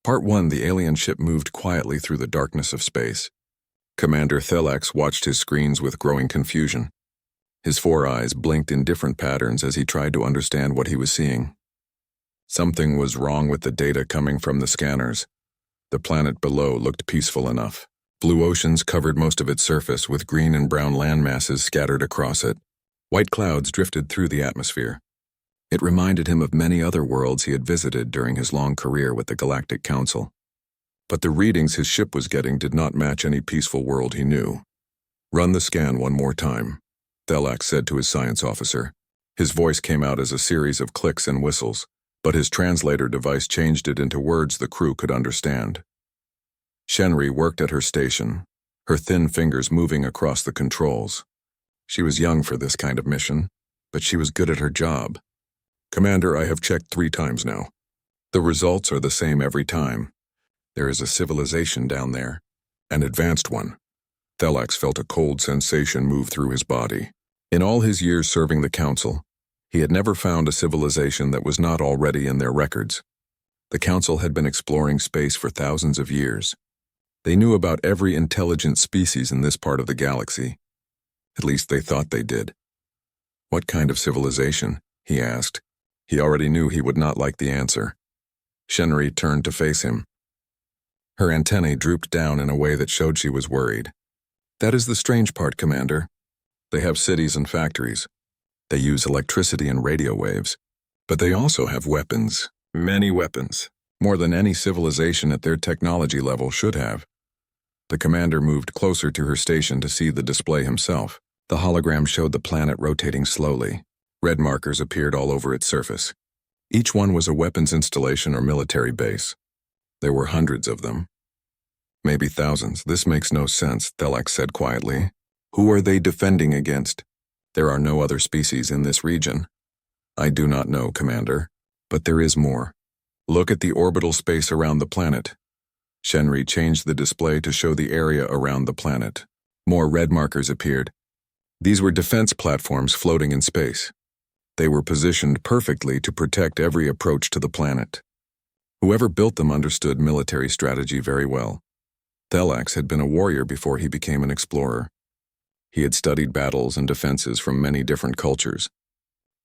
Part 1. The alien ship moved quietly through the darkness of space. Commander Thelax watched his screens with growing confusion. His 4 eyes blinked in different patterns as he tried to understand what he was seeing. Something was wrong with the data coming from the scanners. The planet below looked peaceful enough. Blue oceans covered most of its surface, with green and brown land masses scattered across it. White clouds drifted through the atmosphere. It reminded him of many other worlds he had visited during his long career with the Galactic Council. But the readings his ship was getting did not match any peaceful world he knew. "Run the scan one more time," Thelax said to his science officer. His voice came out as a series of clicks and whistles, but his translator device changed it into words the crew could understand. Shenri worked at her station, her thin fingers moving across the controls. She was young for this kind of mission, but she was good at her job. "Commander, I have checked 3 times now. The results are the same every time. There is a civilization down there, an advanced one." Thelax felt a cold sensation move through his body. In all his years serving the Council, he had never found a civilization that was not already in their records. The Council had been exploring space for thousands of years. They knew about every intelligent species in this part of the galaxy. At least they thought they did. "What kind of civilization?" he asked. He already knew he would not like the answer. Shenri turned to face him. Her antennae drooped down in a way that showed she was worried. "That is the strange part, Commander. They have cities and factories. They use electricity and radio waves. But they also have weapons, many weapons, more than any civilization at their technology level should have." The commander moved closer to her station to see the display himself. The hologram showed the planet rotating slowly. Red markers appeared all over its surface. Each one was a weapons installation or military base. There were hundreds of them. "Maybe thousands. This makes no sense," Thelax said quietly. "Who are they defending against? There are no other species in this region." "I do not know, Commander. But there is more. Look at the orbital space around the planet." Shenri changed the display to show the area around the planet. More red markers appeared. These were defense platforms floating in space. They were positioned perfectly to protect every approach to the planet. Whoever built them understood military strategy very well. Thelax had been a warrior before he became an explorer. He had studied battles and defenses from many different cultures.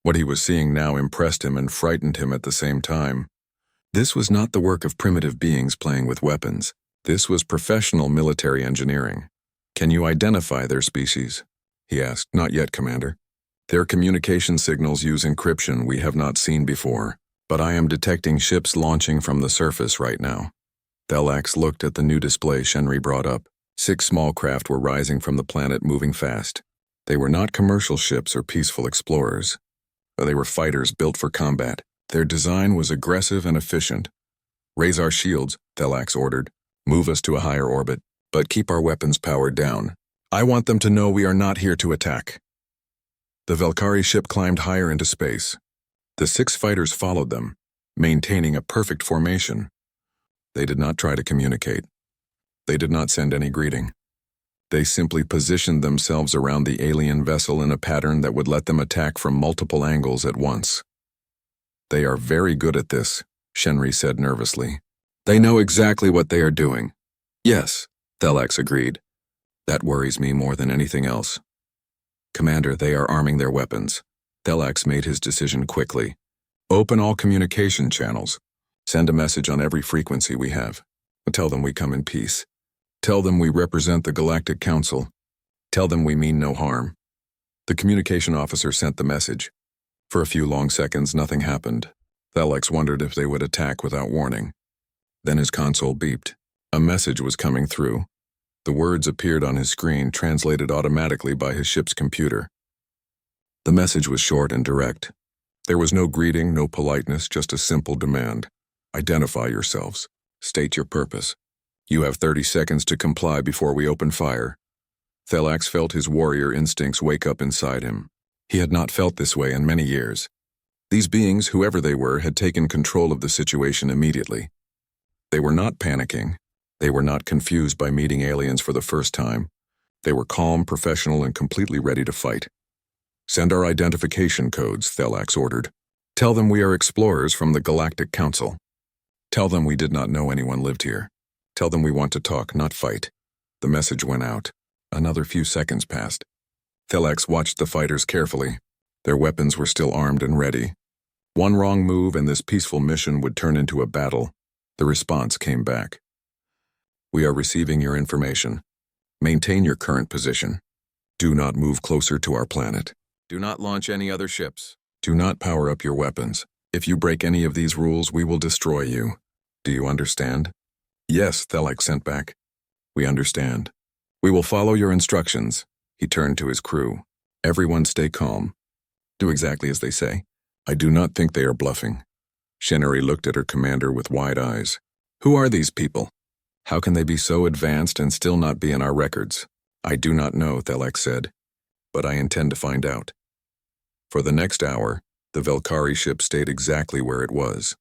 What he was seeing now impressed him and frightened him at the same time. This was not the work of primitive beings playing with weapons. This was professional military engineering. "Can you identify their species?" he asked. "Not yet, Commander. Their communication signals use encryption we have not seen before, but I am detecting ships launching from the surface right now." Thelax looked at the new display Shenri brought up. 6 small craft were rising from the planet, moving fast. They were not commercial ships or peaceful explorers. They were fighters built for combat. Their design was aggressive and efficient. "Raise our shields," Thelax ordered. "Move us to a higher orbit, but keep our weapons powered down. I want them to know we are not here to attack." The Velkari ship climbed higher into space. The 6 fighters followed them, maintaining a perfect formation. They did not try to communicate. They did not send any greeting. They simply positioned themselves around the alien vessel in a pattern that would let them attack from multiple angles at once. "They are very good at this," Shenri said nervously. "They know exactly what they are doing." "Yes," Thelax agreed. "That worries me more than anything else." "Commander, they are arming their weapons." Thelax made his decision quickly. "Open all communication channels. Send a message on every frequency we have. Tell them we come in peace. Tell them we represent the Galactic Council. Tell them we mean no harm." The communication officer sent the message. For a few long seconds, nothing happened. Thelax wondered if they would attack without warning. Then his console beeped. A message was coming through. The words appeared on his screen, translated automatically by his ship's computer. The message was short and direct. There was no greeting, no politeness, just a simple demand. "Identify yourselves. State your purpose. You have 30 seconds to comply before we open fire." Thelax felt his warrior instincts wake up inside him. He had not felt this way in many years. These beings, whoever they were, had taken control of the situation immediately. They were not panicking. They were not confused by meeting aliens for the first time. They were calm, professional, and completely ready to fight. "Send our identification codes," Thelax ordered. "Tell them we are explorers from the Galactic Council." Tell them we did not know anyone lived here. Tell them we want to talk, not fight. The message went out. Another few seconds passed. Thelax watched the fighters carefully. Their weapons were still armed and ready. One wrong move and this peaceful mission would turn into a battle. The response came back. We are receiving your information. Maintain your current position. Do not move closer to our planet. Do not launch any other ships. Do not power up your weapons. If you break any of these rules, we will destroy you. Do you understand? Yes, Thelax sent back. We understand. We will follow your instructions. He turned to his crew. Everyone stay calm. Do exactly as they say. I do not think they are bluffing. Shenari looked at her commander with wide eyes. Who are these people? How can they be so advanced and still not be in our records? I do not know, Thelax said, but I intend to find out. For the next hour, the Velkari ship stayed exactly where it was.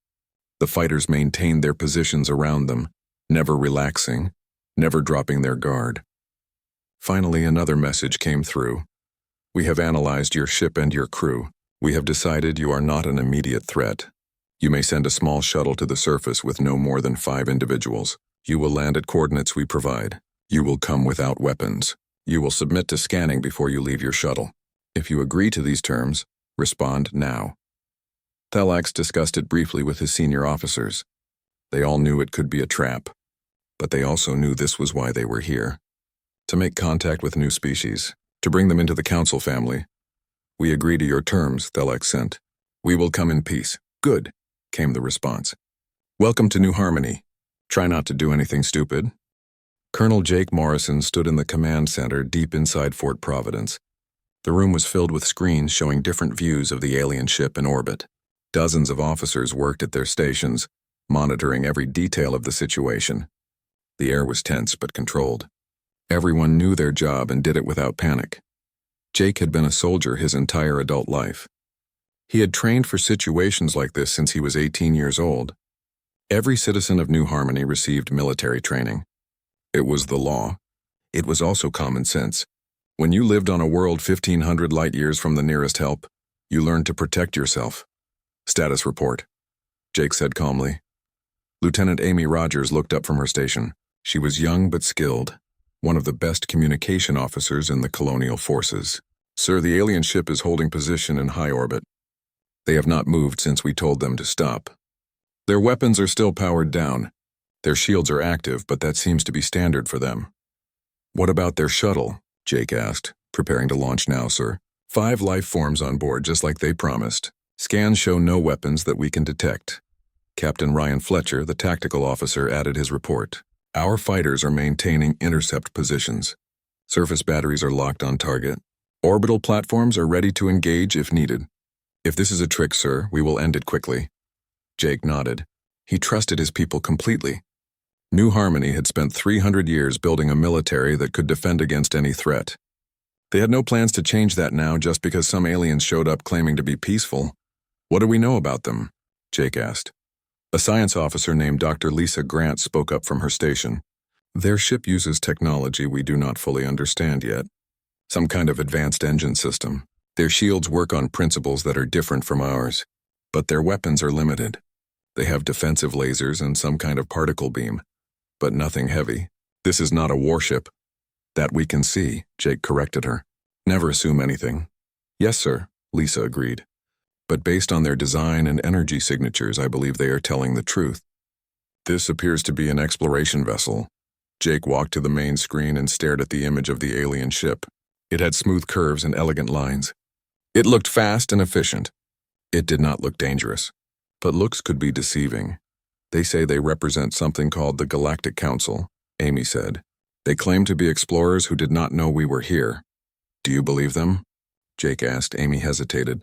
The fighters maintained their positions around them, never relaxing, never dropping their guard. Finally, another message came through. We have analyzed your ship and your crew. We have decided you are not an immediate threat. You may send a small shuttle to the surface with no more than 5 individuals. You will land at coordinates we provide. You will come without weapons. You will submit to scanning before you leave your shuttle. If you agree to these terms, respond now. Thelax discussed it briefly with his senior officers. They all knew it could be a trap, but they also knew this was why they were here. To make contact with new species, to bring them into the Council family. We agree to your terms, Thelax sent. We will come in peace. Good, came the response. Welcome to New Harmony. Try not to do anything stupid. Colonel Jake Morrison stood in the command center deep inside Fort Providence. The room was filled with screens showing different views of the alien ship in orbit. Dozens of officers worked at their stations, monitoring every detail of the situation. The air was tense but controlled. Everyone knew their job and did it without panic. Jake had been a soldier his entire adult life. He had trained for situations like this since he was 18 years old. Every citizen of New Harmony received military training. It was the law. It was also common sense. When you lived on a world 1,500 light years from the nearest help, you learned to protect yourself. Status report, Jake said calmly. Lieutenant Amy Rogers looked up from her station. She was young but skilled, one of the best communication officers in the colonial forces. Sir, the alien ship is holding position in high orbit. They have not moved since we told them to stop. Their weapons are still powered down. Their shields are active, but that seems to be standard for them. What about their shuttle? Jake asked. Preparing to launch now, sir. 5 life forms on board, just like they promised. Scans show no weapons that we can detect. Captain Ryan Fletcher, the tactical officer, added his report. Our fighters are maintaining intercept positions. Surface batteries are locked on target. Orbital platforms are ready to engage if needed. If this is a trick, sir, we will end it quickly. Jake nodded. He trusted his people completely. New Harmony had spent 300 years building a military that could defend against any threat. They had no plans to change that now just because some aliens showed up claiming to be peaceful. What do we know about them? Jake asked. A science officer named Dr. Lisa Grant spoke up from her station. Their ship uses technology we do not fully understand yet. Some kind of advanced engine system. Their shields work on principles that are different from ours. But their weapons are limited. They have defensive lasers and some kind of particle beam. But nothing heavy. This is not a warship. That we can see, Jake corrected her. Never assume anything. Yes, sir, Lisa agreed. But based on their design and energy signatures, I believe they are telling the truth. This appears to be an exploration vessel. Jake walked to the main screen and stared at the image of the alien ship. It had smooth curves and elegant lines. It looked fast and efficient. It did not look dangerous. But looks could be deceiving. They say they represent something called the Galactic Council, Amy said. They claim to be explorers who did not know we were here. Do you believe them? Jake asked. Amy hesitated.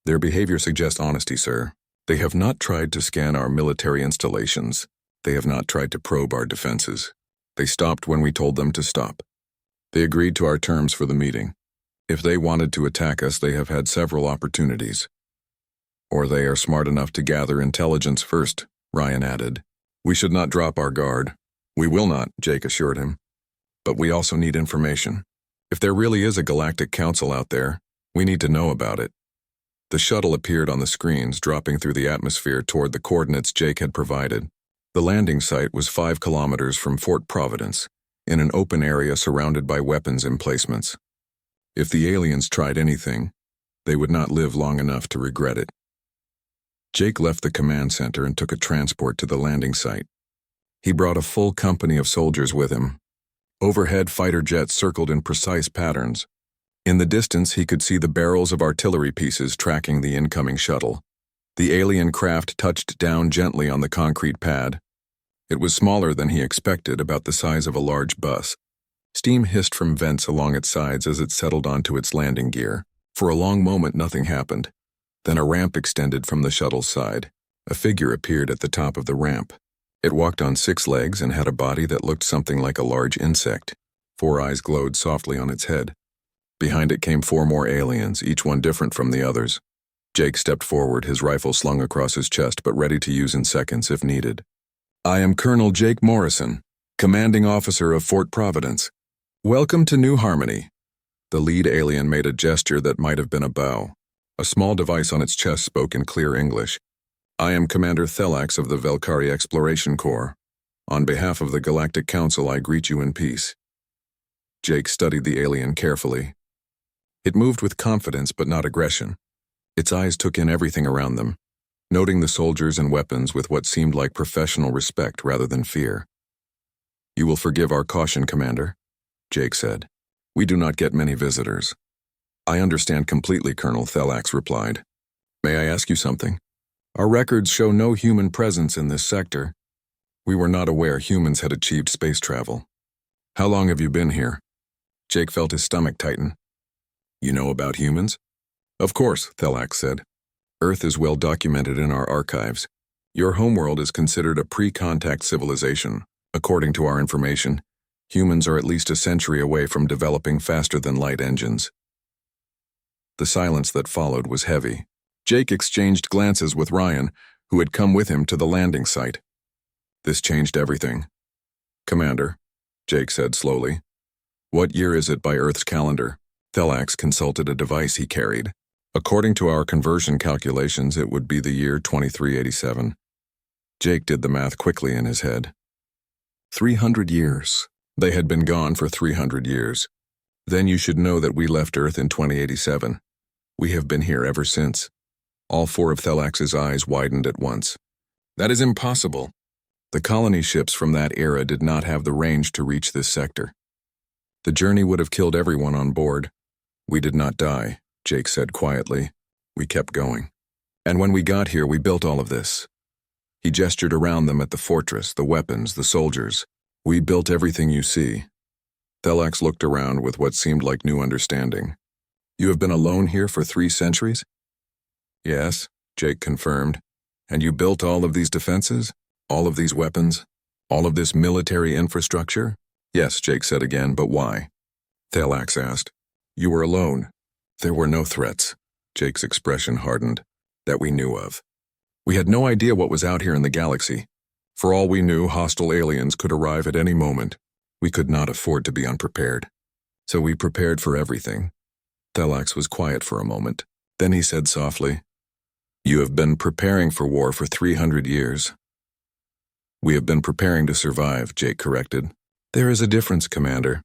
Their behavior suggests honesty, sir. They have not tried to scan our military installations. They have not tried to probe our defenses. They stopped when we told them to stop. They agreed to our terms for the meeting. If they wanted to attack us, they have had several opportunities. Or they are smart enough to gather intelligence first, Ryan added. We should not drop our guard. We will not, Jake assured him. But we also need information. If there really is a galactic council out there, we need to know about it. The shuttle appeared on the screens, dropping through the atmosphere toward the coordinates Jake had provided. The landing site was 5 kilometers from Fort Providence, in an open area surrounded by weapons emplacements. If the aliens tried anything, they would not live long enough to regret it. Jake left the command center and took a transport to the landing site. He brought a full company of soldiers with him. Overhead fighter jets circled in precise patterns. In the distance, he could see the barrels of artillery pieces tracking the incoming shuttle. The alien craft touched down gently on the concrete pad. It was smaller than he expected, about the size of a large bus. Steam hissed from vents along its sides as it settled onto its landing gear. For a long moment, nothing happened. Then a ramp extended from the shuttle's side. A figure appeared at the top of the ramp. It walked on 6 legs and had a body that looked something like a large insect. 4 eyes glowed softly on its head. Behind it came 4 more aliens, each one different from the others. Jake stepped forward, his rifle slung across his chest but ready to use in seconds if needed. "I am Colonel Jake Morrison, commanding officer of Fort Providence. Welcome to New Harmony." The lead alien made a gesture that might have been a bow. A small device on its chest spoke in clear English. "I am Commander Thelax of the Velkari Exploration Corps. On behalf of the Galactic Council, I greet you in peace." Jake studied the alien carefully. It moved with confidence but not aggression. Its eyes took in everything around them, noting the soldiers and weapons with what seemed like professional respect rather than fear. "You will forgive our caution, Commander," Jake said. "We do not get many visitors." "I understand completely," Colonel Thelax replied. "May I ask you something? Our records show no human presence in this sector. We were not aware humans had achieved space travel. How long have you been here?" Jake felt his stomach tighten. "You know about humans?" "Of course," Thelax said. "Earth is well documented in our archives. Your homeworld is considered a pre-contact civilization. According to our information, humans are at least a century away from developing faster-than-light engines." The silence that followed was heavy. Jake exchanged glances with Ryan, who had come with him to the landing site. This changed everything. "Commander," Jake said slowly, "what year is it by Earth's calendar?" Thelax consulted a device he carried. "According to our conversion calculations, it would be the year 2387. Jake did the math quickly in his head. 300 years. They had been gone for 300 years. Then you should know that we left Earth in 2087. We have been here ever since. All 4 of Thelax's eyes widened at once. "That is impossible. The colony ships from that era did not have the range to reach this sector. The journey would have killed everyone on board. We did not die," Jake said quietly. "We kept going. And when we got here, we built all of this." He gestured around them at the fortress, the weapons, the soldiers. "We built everything you see." Thelax looked around with what seemed like new understanding. "You have been alone here for 3 centuries?" "Yes," Jake confirmed. "And you built all of these defenses? All of these weapons? All of this military infrastructure?" "Yes," Jake said again, "but why?" Thelax asked. "You were alone. There were no threats." Jake's expression hardened. "That we knew of. We had no idea what was out here in the galaxy. For all we knew, hostile aliens could arrive at any moment. We could not afford to be unprepared. So we prepared for everything." Thelax was quiet for a moment. Then he said softly, "You have been preparing for war for 300 years. "We have been preparing to survive," Jake corrected. "There is a difference, Commander.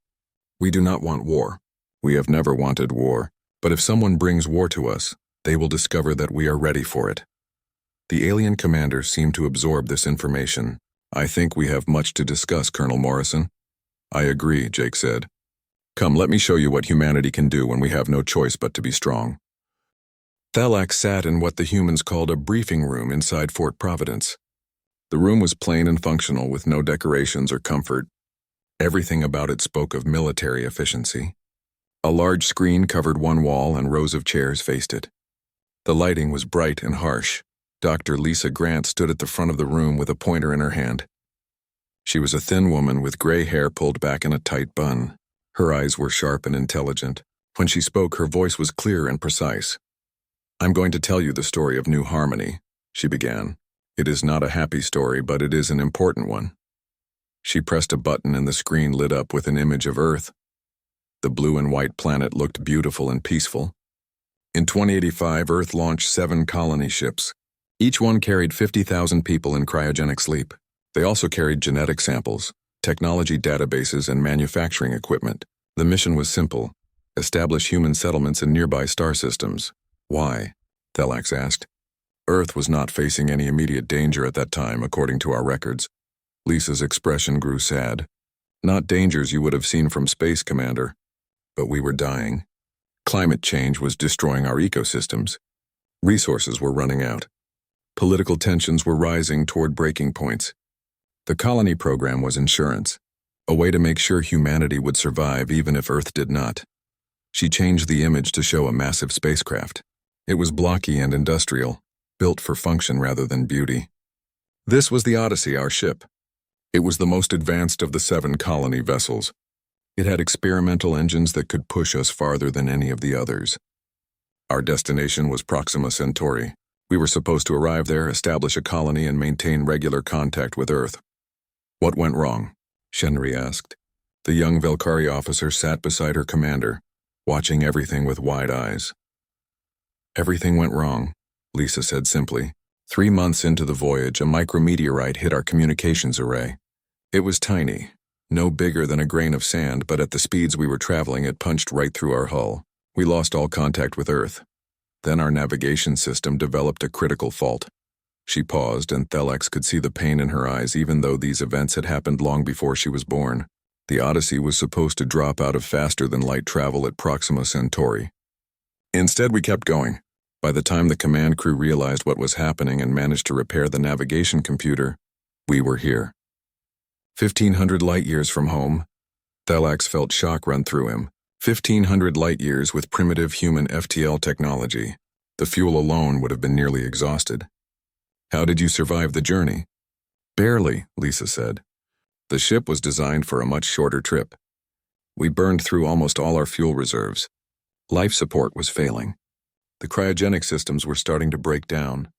We do not want war. We have never wanted war. But if someone brings war to us, they will discover that we are ready for it." The alien commander seemed to absorb this information. "I think we have much to discuss, Colonel Morrison." "I agree," Jake said. "Come, let me show you what humanity can do when we have no choice but to be strong." Thelax sat in what the humans called a briefing room inside Fort Providence. The room was plain and functional with no decorations or comfort. Everything about it spoke of military efficiency. A large screen covered one wall and rows of chairs faced it. The lighting was bright and harsh. Dr. Lisa Grant stood at the front of the room with a pointer in her hand. She was a thin woman with gray hair pulled back in a tight bun. Her eyes were sharp and intelligent. When she spoke, her voice was clear and precise. "I'm going to tell you the story of New Harmony," she began. "It is not a happy story, but it is an important one." She pressed a button and the screen lit up with an image of Earth. The blue and white planet looked beautiful and peaceful. In 2085, Earth launched 7 colony ships. Each one carried 50,000 people in cryogenic sleep. They also carried genetic samples, technology databases, and manufacturing equipment. The mission was simple: establish human settlements in nearby star systems. Why? Thelax asked. Earth was not facing any immediate danger at that time, according to our records. Lisa's expression grew sad. Not dangers you would have seen from space, Commander. But we were dying. Climate change was destroying our ecosystems. Resources were running out. Political tensions were rising toward breaking points. The colony program was insurance, a way to make sure humanity would survive even if Earth did not. She changed the image to show a massive spacecraft. It was blocky and industrial, built for function rather than beauty. This was the Odyssey, our ship. It was the most advanced of the 7 colony vessels. It had experimental engines that could push us farther than any of the others. Our destination was Proxima Centauri. We were supposed to arrive there, establish a colony, and maintain regular contact with Earth. What went wrong? Shenry asked. The young Velkari officer sat beside her commander, watching everything with wide eyes. Everything went wrong, Lisa said simply. 3 months into the voyage, a micrometeorite hit our communications array. It was tiny, no bigger than a grain of sand, but at the speeds we were traveling, it punched right through our hull. We lost all contact with Earth. Then our navigation system developed a critical fault. She paused, and Thelax could see the pain in her eyes, even though these events had happened long before she was born. The Odyssey was supposed to drop out of faster-than-light travel at Proxima Centauri. Instead, we kept going. By the time the command crew realized what was happening and managed to repair the navigation computer, we were here. 1,500 light-years from home. Thelax felt shock run through him. 1,500 light-years with primitive human FTL technology. The fuel alone would have been nearly exhausted. How did you survive the journey? Barely, Lisa said. The ship was designed for a much shorter trip. We burned through almost all our fuel reserves. Life support was failing. The cryogenic systems were starting to break down.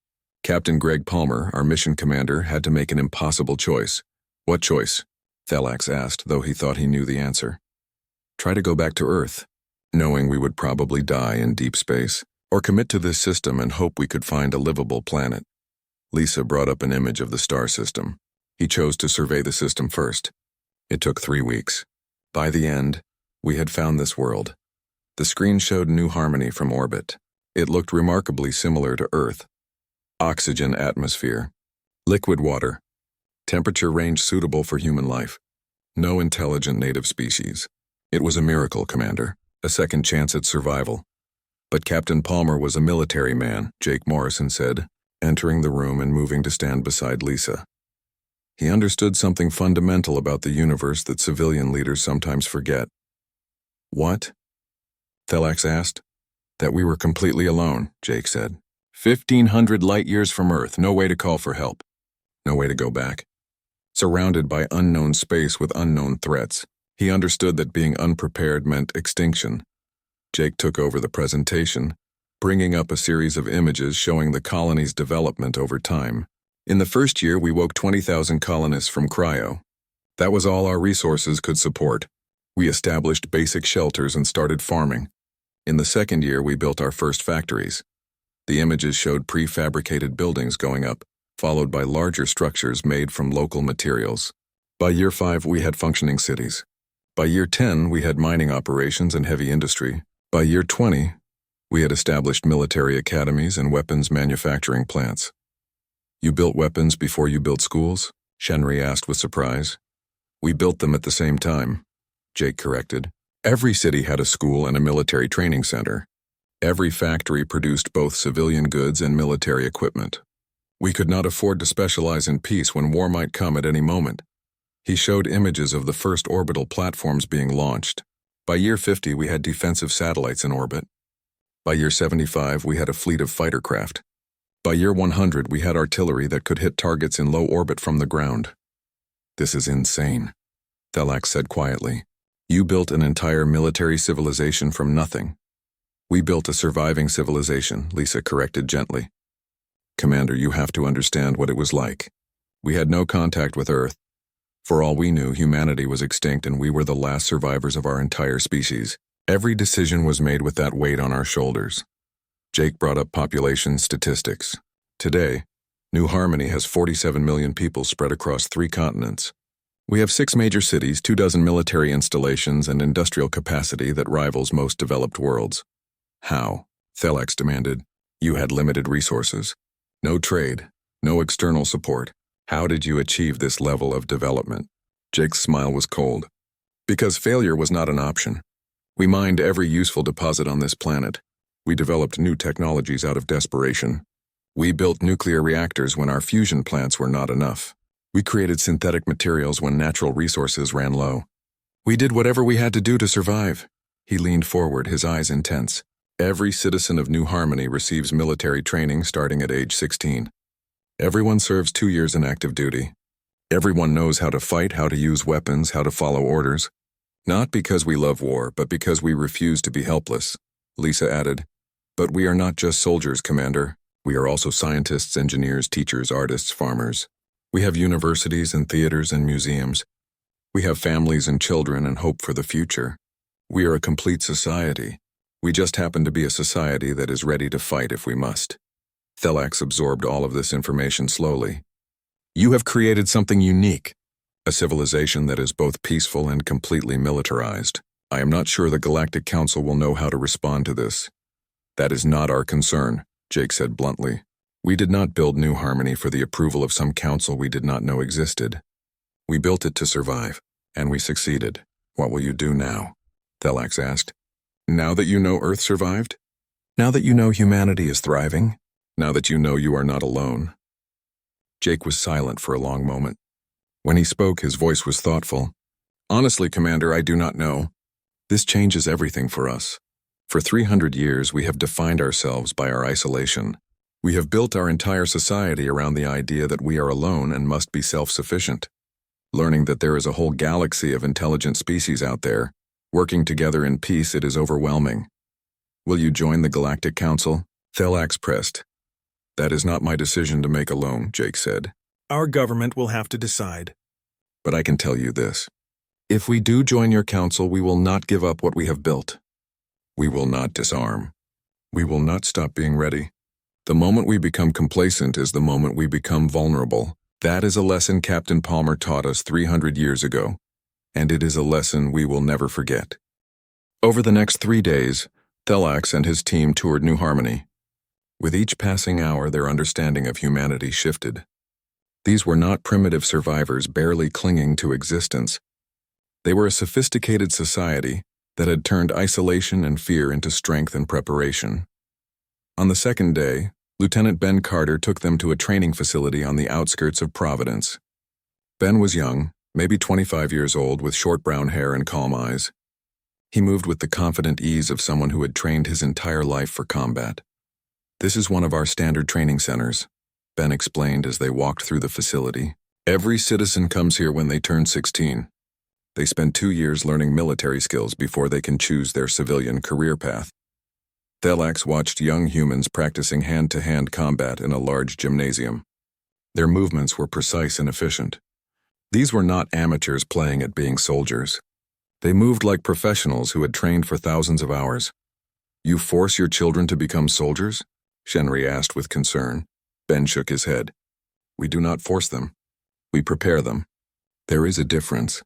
Captain Greg Palmer, our mission commander, had to make an impossible choice. What choice? Thelax asked, though he thought he knew the answer. Try to go back to Earth, knowing we would probably die in deep space, or commit to this system and hope we could find a livable planet. Lisa brought up an image of the star system. He chose to survey the system first. It took 3 weeks. By the end, we had found this world. The screen showed New Harmony from orbit. It looked remarkably similar to Earth. Oxygen atmosphere. Liquid water. Temperature range suitable for human life. No intelligent native species. It was a miracle, Commander. A second chance at survival. But Captain Palmer was a military man, Jake Morrison said, entering the room and moving to stand beside Lisa. He understood something fundamental about the universe that civilian leaders sometimes forget. What? Thelax asked. That we were completely alone, Jake said. 1,500 light-years from Earth, no way to call for help. No way to go back. Surrounded by unknown space with unknown threats, he understood that being unprepared meant extinction. Jake took over the presentation, bringing up a series of images showing the colony's development over time. In the first year, we woke 20,000 colonists from cryo. That was all our resources could support. We established basic shelters and started farming. In the second year, we built our first factories. The images showed prefabricated buildings going up, followed by larger structures made from local materials. By year 5, we had functioning cities. By year 10, we had mining operations and heavy industry. By year 20, we had established military academies and weapons manufacturing plants. You built weapons before you built schools? Shenry asked with surprise. We built them at the same time, Jake corrected. Every city had a school and a military training center. Every factory produced both civilian goods and military equipment. We could not afford to specialize in peace when war might come at any moment. He showed images of the first orbital platforms being launched. By year 50, we had defensive satellites in orbit. By year 75, we had a fleet of fighter craft. By year 100, we had artillery that could hit targets in low orbit from the ground. This is insane, Thelax said quietly. You built an entire military civilization from nothing. We built a surviving civilization, Lisa corrected gently. Commander, you have to understand what it was like. We had no contact with Earth. For all we knew, humanity was extinct and we were the last survivors of our entire species. Every decision was made with that weight on our shoulders. Jake brought up population statistics. Today, New Harmony has 47 million people spread across 3 continents. We have 6 major cities, 24 military installations, and industrial capacity that rivals most developed worlds. How? Thelax demanded. You had limited resources. No trade. No external support. How did you achieve this level of development? Jake's smile was cold. Because failure was not an option. We mined every useful deposit on this planet. We developed new technologies out of desperation. We built nuclear reactors when our fusion plants were not enough. We created synthetic materials when natural resources ran low. We did whatever we had to do to survive. He leaned forward, his eyes intense. Every citizen of New Harmony receives military training starting at age 16. Everyone serves 2 years in active duty. Everyone knows how to fight, how to use weapons, how to follow orders. Not because we love war, but because we refuse to be helpless, Lisa added. But we are not just soldiers, Commander. We are also scientists, engineers, teachers, artists, farmers. We have universities and theaters and museums. We have families and children and hope for the future. We are a complete society. We just happen to be a society that is ready to fight if we must. Thelax absorbed all of this information slowly. You have created something unique, a civilization that is both peaceful and completely militarized. I am not sure the Galactic Council will know how to respond to this. That is not our concern, Jake said bluntly. We did not build New Harmony for the approval of some council we did not know existed. We built it to survive, and we succeeded. What will you do now? Thelax asked. Now that you know Earth survived? Now that you know humanity is thriving? Now that you know you are not alone? Jake was silent for a long moment. When he spoke, his voice was thoughtful. Honestly, Commander, I do not know. This changes everything for us. For 300 years, we have defined ourselves by our isolation. We have built our entire society around the idea that we are alone and must be self-sufficient. Learning that there is a whole galaxy of intelligent species out there, working together in peace, it is overwhelming. Will you join the Galactic Council? Thelax pressed. That is not my decision to make alone, Jake said. Our government will have to decide. But I can tell you this. If we do join your council, we will not give up what we have built. We will not disarm. We will not stop being ready. The moment we become complacent is the moment we become vulnerable. That is a lesson Captain Palmer taught us 300 years ago, and it is a lesson we will never forget. Over the next 3 days, Thelax and his team toured New Harmony. With each passing hour, their understanding of humanity shifted. These were not primitive survivors barely clinging to existence. They were a sophisticated society that had turned isolation and fear into strength and preparation. On the second day, Lieutenant Ben Carter took them to a training facility on the outskirts of Providence. Ben was young, maybe 25 years old, with short brown hair and calm eyes. He moved with the confident ease of someone who had trained his entire life for combat. This is one of our standard training centers, Ben explained as they walked through the facility. Every citizen comes here when they turn 16. They spend 2 years learning military skills before they can choose their civilian career path. Thelax watched young humans practicing hand-to-hand combat in a large gymnasium. Their movements were precise and efficient. These were not amateurs playing at being soldiers. They moved like professionals who had trained for thousands of hours. You force your children to become soldiers? Shenry asked with concern. Ben shook his head. We do not force them. We prepare them. There is a difference.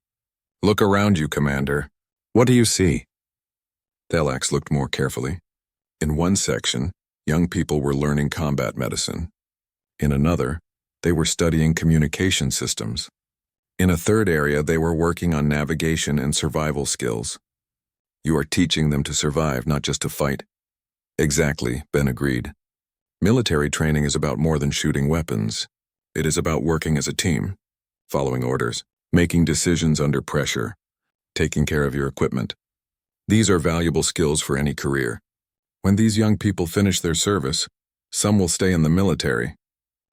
Look around you, Commander. What do you see? Thelax looked more carefully. In one section, young people were learning combat medicine. In another, they were studying communication systems. In a third area, they were working on navigation and survival skills. You are teaching them to survive, not just to fight. Exactly, Ben agreed. Military training is about more than shooting weapons. It is about working as a team, following orders, making decisions under pressure, taking care of your equipment. These are valuable skills for any career. When these young people finish their service, some will stay in the military,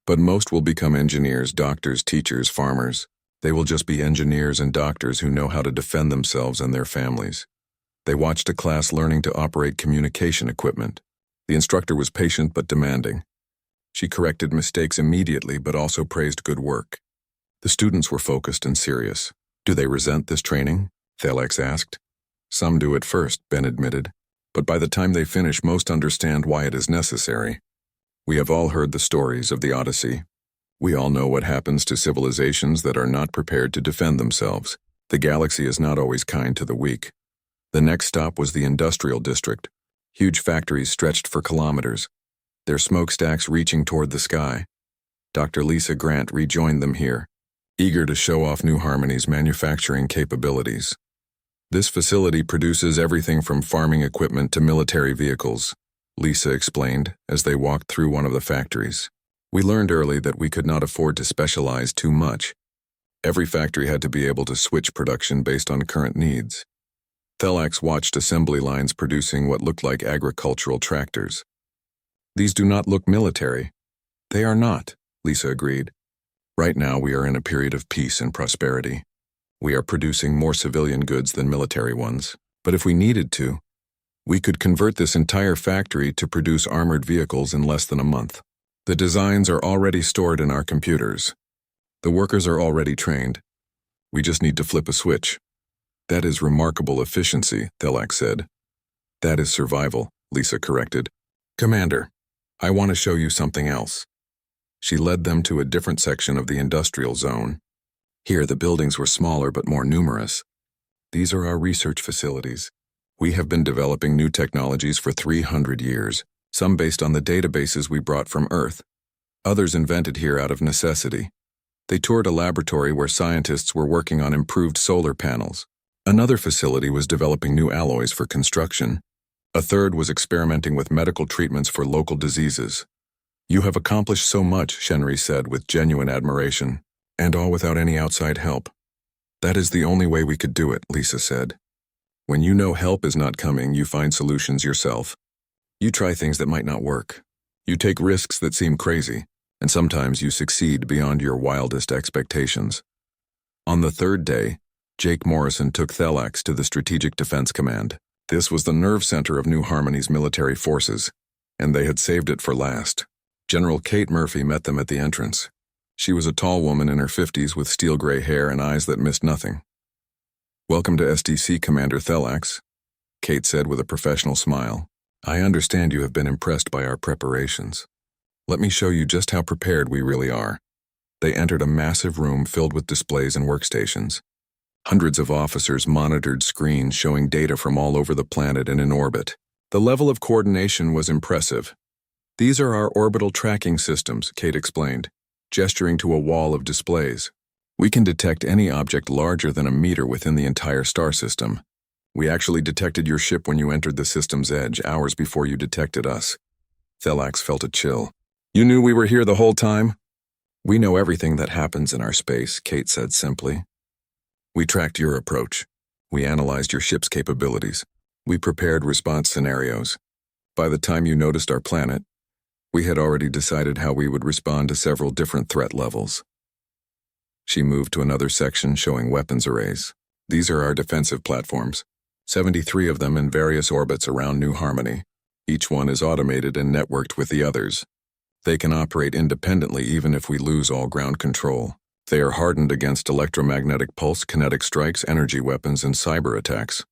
but most will become engineers, doctors, teachers, farmers. They will just be engineers and doctors who know how to defend themselves and their families. They watched a class learning to operate communication equipment. The instructor was patient but demanding. She corrected mistakes immediately but also praised good work. The students were focused and serious. Do they resent this training? Thelax asked. Some do at first, Ben admitted, but by the time they finish, most understand why it is necessary. We have all heard the stories of the Odyssey. We all know what happens to civilizations that are not prepared to defend themselves. The galaxy is not always kind to the weak. The next stop was the industrial district. Huge factories stretched for kilometers, their smokestacks reaching toward the sky. Dr. Lisa Grant rejoined them here, eager to show off New Harmony's manufacturing capabilities. This facility produces everything from farming equipment to military vehicles, Lisa explained as they walked through one of the factories. We learned early that we could not afford to specialize too much. Every factory had to be able to switch production based on current needs. Thelax watched assembly lines producing what looked like agricultural tractors. These do not look military. They are not, Lisa agreed. Right now we are in a period of peace and prosperity. We are producing more civilian goods than military ones. But if we needed to, we could convert this entire factory to produce armored vehicles in less than a month. The designs are already stored in our computers. The workers are already trained. We just need to flip a switch. That is remarkable efficiency, Thelax said. That is survival, Lisa corrected. Commander, I want to show you something else. She led them to a different section of the industrial zone. Here the buildings were smaller but more numerous. These are our research facilities. We have been developing new technologies for 300 years, some based on the databases we brought from Earth. Others invented here out of necessity. They toured a laboratory where scientists were working on improved solar panels. Another facility was developing new alloys for construction. A third was experimenting with medical treatments for local diseases. You have accomplished so much, Shenry said with genuine admiration, and all without any outside help. That is the only way we could do it, Lisa said. When you know help is not coming, you find solutions yourself. You try things that might not work. You take risks that seem crazy, and sometimes you succeed beyond your wildest expectations. On the third day, Jake Morrison took Thelax to the Strategic Defense Command. This was the nerve center of New Harmony's military forces, and they had saved it for last. General Kate Murphy met them at the entrance. She was a tall woman in her 50s with steel-gray hair and eyes that missed nothing. "Welcome to SDC, Commander Thelax," Kate said with a professional smile. "I understand you have been impressed by our preparations. Let me show you just how prepared we really are." They entered a massive room filled with displays and workstations. Hundreds of officers monitored screens showing data from all over the planet and in orbit. The level of coordination was impressive. "These are our orbital tracking systems," Kate explained, gesturing to a wall of displays. "We can detect any object larger than a meter within the entire star system. We actually detected your ship when you entered the system's edge, hours before you detected us." Thelax felt a chill. "You knew we were here the whole time?" "We know everything that happens in our space," Kate said simply. "We tracked your approach. We analyzed your ship's capabilities. We prepared response scenarios. By the time you noticed our planet, we had already decided how we would respond to several different threat levels." She moved to another section showing weapons arrays. "These are our defensive platforms, 73 of them in various orbits around New Harmony. Each one is automated and networked with the others. They can operate independently even if we lose all ground control. They are hardened against electromagnetic pulse, kinetic strikes, energy weapons, and cyber attacks."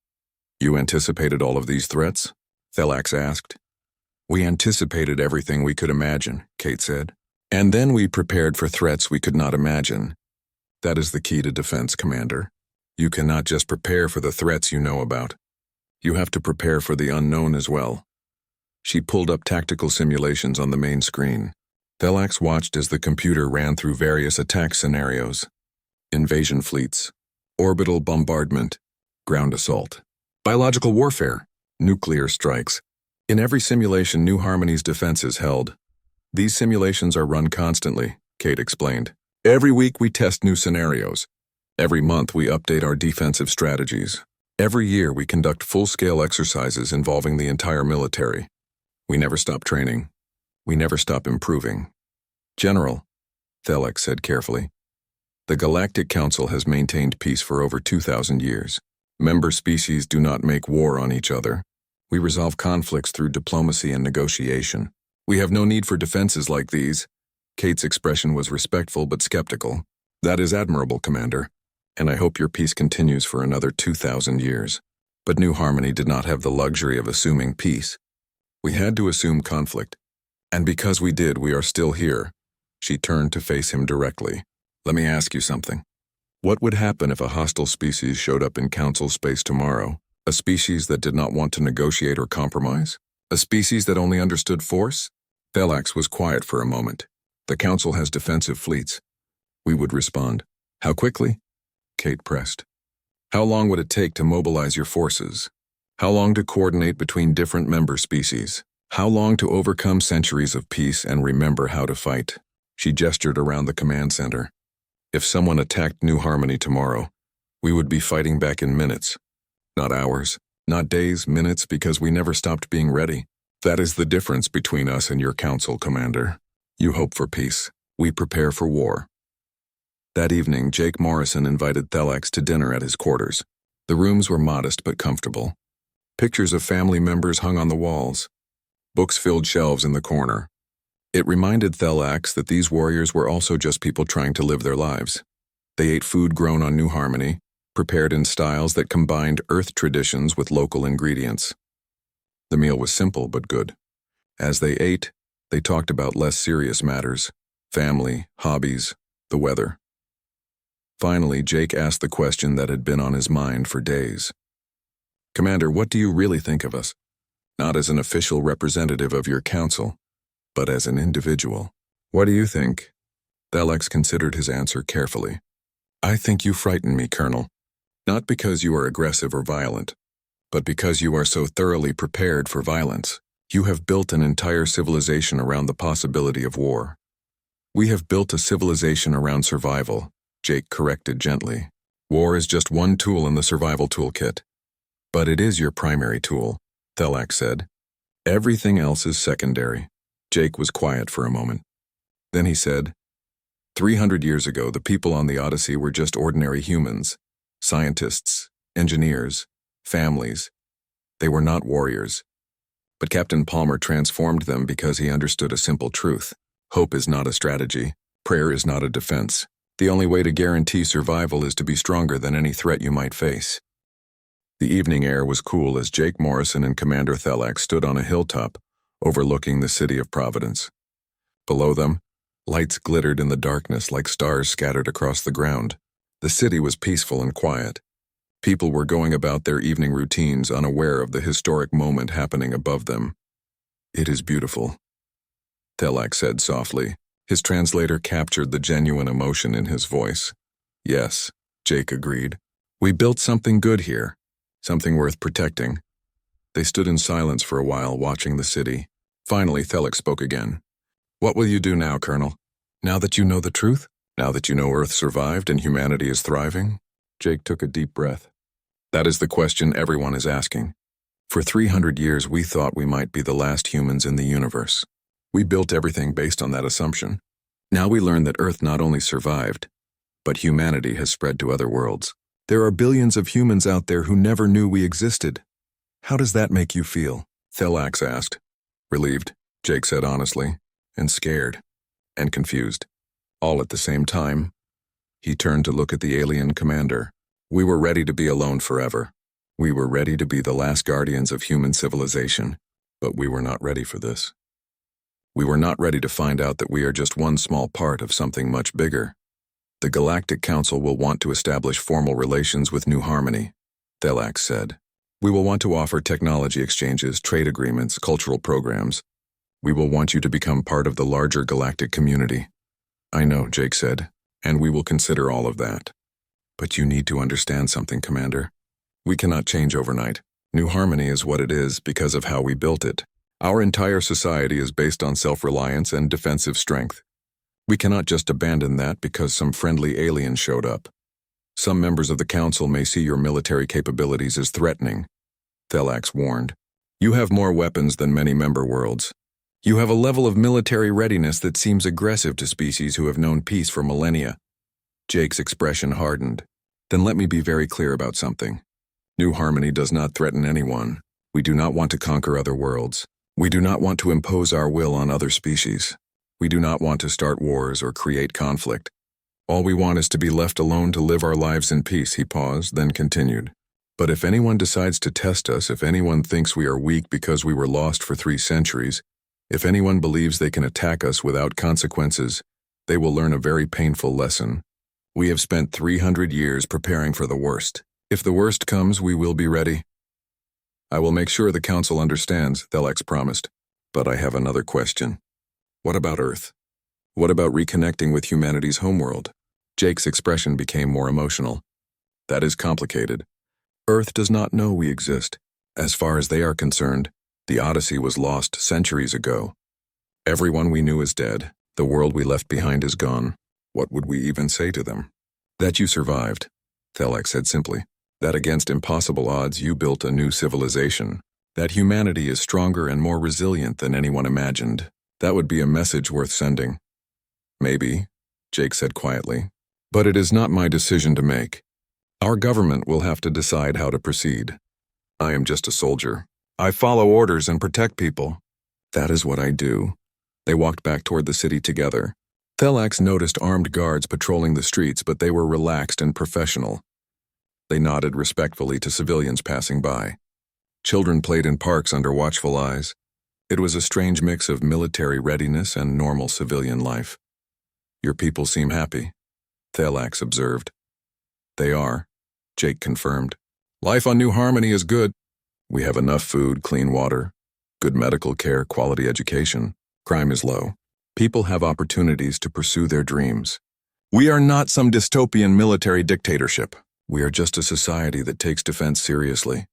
"You anticipated all of these threats?" Thelax asked. "We anticipated everything we could imagine," Kate said. "And then we prepared for threats we could not imagine. That is the key to defense, Commander. You cannot just prepare for the threats you know about. You have to prepare for the unknown as well." She pulled up tactical simulations on the main screen. Thelax watched as the computer ran through various attack scenarios: invasion fleets, orbital bombardment, ground assault, biological warfare, nuclear strikes. In every simulation, New Harmony's defenses held. "These simulations are run constantly," Kate explained. "Every week we test new scenarios. Every month we update our defensive strategies. Every year we conduct full-scale exercises involving the entire military. We never stop training. We never stop improving." "General," Thelax said carefully, "the Galactic Council has maintained peace for over 2,000 years. Member species do not make war on each other. We resolve conflicts through diplomacy and negotiation. We have no need for defenses like these." Kate's expression was respectful but skeptical. "That is admirable, Commander, and I hope your peace continues for another 2,000 years. But New Harmony did not have the luxury of assuming peace. We had to assume conflict. And because we did, we are still here. She turned to face him directly. Let me ask you something. What would happen if a hostile species showed up in Council space tomorrow? A species that did not want to negotiate or compromise? A species that only understood force? Thelax was quiet for a moment. The Council has defensive fleets. We would respond. How quickly? Kate pressed. How long would it take to mobilize your forces? How long to coordinate between different member species? How long to overcome centuries of peace and remember how to fight? She gestured around the command center. If someone attacked New Harmony tomorrow, we would be fighting back in minutes. Not hours, not days, minutes, because we never stopped being ready. That is the difference between us and your council, Commander. You hope for peace. We prepare for war. That evening, Jake Morrison invited Thelax to dinner at his quarters. The rooms were modest but comfortable. Pictures of family members hung on the walls. Books filled shelves in the corner. It reminded Thelax that these warriors were also just people trying to live their lives. They ate food grown on New Harmony, prepared in styles that combined Earth traditions with local ingredients. The meal was simple but good. As they ate, they talked about less serious matters: family, hobbies, the weather. Finally, Jake asked the question that had been on his mind for days. Commander, what do you really think of us? Not as an official representative of your council, but as an individual. What do you think? Thelax considered his answer carefully. I think you frighten me, Colonel. Not because you are aggressive or violent, but because you are so thoroughly prepared for violence. You have built an entire civilization around the possibility of war. We have built a civilization around survival, Jake corrected gently. War is just one tool in the survival toolkit. But it is your primary tool, Thelax said. Everything else is secondary. Jake was quiet for a moment. Then he said, 300 years ago, the people on the Odyssey were just ordinary humans. Scientists, engineers, families. They were not warriors. But Captain Palmer transformed them because he understood a simple truth. Hope is not a strategy. Prayer is not a defense. The only way to guarantee survival is to be stronger than any threat you might face. The evening air was cool as Jake Morrison and Commander Thelax stood on a hilltop, overlooking the city of Providence. Below them, lights glittered in the darkness like stars scattered across the ground. The city was peaceful and quiet. People were going about their evening routines, unaware of the historic moment happening above them. It is beautiful, Thelax said softly. His translator captured the genuine emotion in his voice. Yes, Jake agreed. We built something good here, something worth protecting. They stood in silence for a while, watching the city. Finally, Thelax spoke again. What will you do now, Colonel? Now that you know the truth? Now that you know Earth survived and humanity is thriving? Jake took a deep breath. That is the question everyone is asking. For 300 years, we thought we might be the last humans in the universe. We built everything based on that assumption. Now we learn that Earth not only survived, but humanity has spread to other worlds. There are billions of humans out there who never knew we existed. How does that make you feel? Thelax asked. Relieved, Jake said honestly, and scared, and confused. All at the same time. He turned to look at the alien commander. We were ready to be alone forever. We were ready to be the last guardians of human civilization, but we were not ready for this. We were not ready to find out that we are just one small part of something much bigger. The Galactic Council will want to establish formal relations with New Harmony, Thelax said. We will want to offer technology exchanges, trade agreements, cultural programs. We will want you to become part of the larger galactic community. I know, Jake said, and we will consider all of that. But you need to understand something, Commander. We cannot change overnight. New Harmony is what it is because of how we built it. Our entire society is based on self-reliance and defensive strength. We cannot just abandon that because some friendly alien showed up. Some members of the Council may see your military capabilities as threatening, Thelax warned. You have more weapons than many member worlds. You have a level of military readiness that seems aggressive to species who have known peace for millennia. Jake's expression hardened. Then let me be very clear about something. New Harmony does not threaten anyone. We do not want to conquer other worlds. We do not want to impose our will on other species. We do not want to start wars or create conflict. All we want is to be left alone to live our lives in peace, he paused, then continued. But if anyone decides to test us, if anyone thinks we are weak because we were lost for 3 centuries, if anyone believes they can attack us without consequences, They will learn a very painful lesson. We have spent 300 years preparing for the worst. If the worst comes, we will be ready. I will make sure the Council understands, Thelex promised. But I have another question. What about Earth? What about reconnecting with humanity's homeworld? Jake's expression became more emotional. That is complicated. Earth does not know we exist. As far as they are concerned, the Odyssey was lost centuries ago. Everyone we knew is dead. The world we left behind is gone. What would we even say to them? That you survived, Thelex said simply. That against impossible odds you built a new civilization. That humanity is stronger and more resilient than anyone imagined. That would be a message worth sending. Maybe, Jake said quietly. But it is not my decision to make. Our government will have to decide how to proceed. I am just a soldier. I follow orders and protect people. That is what I do. They walked back toward the city together. Thelax noticed armed guards patrolling the streets, but they were relaxed and professional. They nodded respectfully to civilians passing by. Children played in parks under watchful eyes. It was a strange mix of military readiness and normal civilian life. Your people seem happy, Thelax observed. They are, Jake confirmed. Life on New Harmony is good. We have enough food, clean water, good medical care, quality education. Crime is low. People have opportunities to pursue their dreams. We are not some dystopian military dictatorship. We are just a society that takes defense seriously.